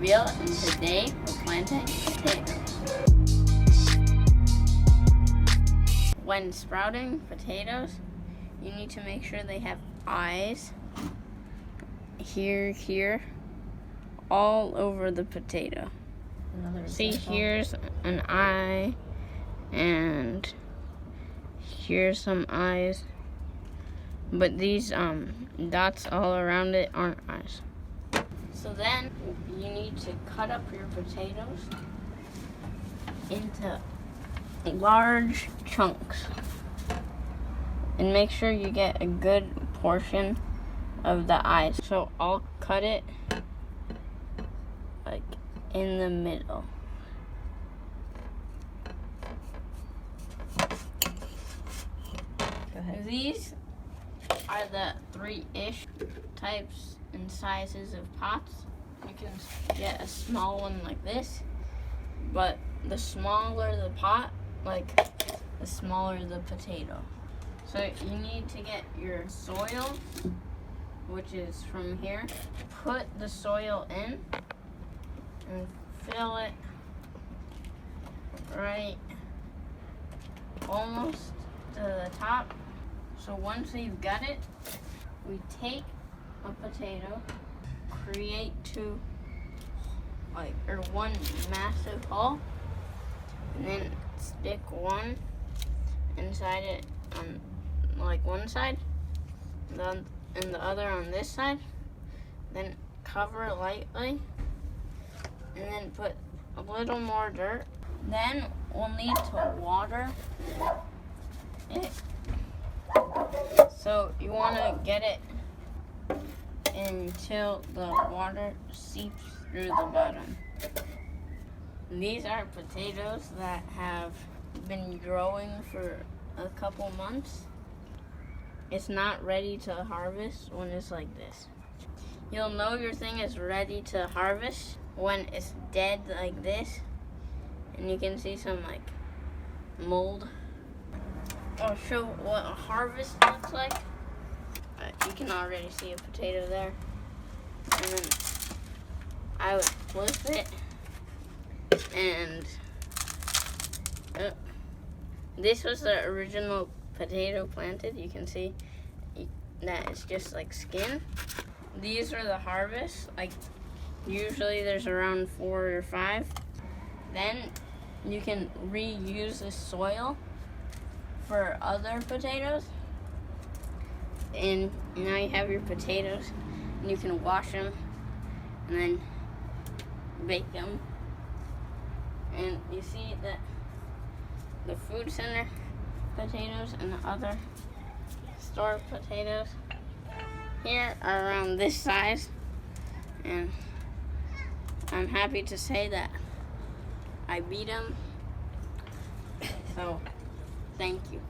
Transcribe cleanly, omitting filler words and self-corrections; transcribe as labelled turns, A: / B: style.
A: Gabriel, and today we're planting potatoes. When sprouting potatoes, you need to make sure they have eyes here, all over the potato. See, here's an eye, and here's some eyes, but these dots all around it aren't eyes. So then you need to cut up your potatoes into large chunks and make sure you get a good portion of the eyes. So I'll cut it like in the middle.
B: Go ahead.
A: These are the 3-ish types and sizes of pots. You can get a small one like this, but the smaller the pot, like the smaller the potato. So you need to get your soil, which is from here. Put the soil in and fill it right almost to the top. So once you've got it, we take a potato, create one massive hole, and then stick one inside it on like one side, and the other on this side. Then cover lightly, and then put a little more dirt. Then we'll need to water it. So you want to get it until the water seeps through the bottom. These are potatoes that have been growing for a couple months. It's not ready to harvest when it's like this. You'll know your thing is ready to harvest when it's dead like this, and you can see some like mold. I'll show what a harvest looks like. You can already see a potato there. And then I would flip it, and this was the original potato planted. You can see that it's just like skin. These are the harvests. Like usually there's around 4 or 5. Then you can reuse the soil for other potatoes. And now you have your potatoes, and you can wash them and then bake them. And you see that the food center potatoes and the other store potatoes here are around this size, and I'm happy to say that I beat them. So thank you.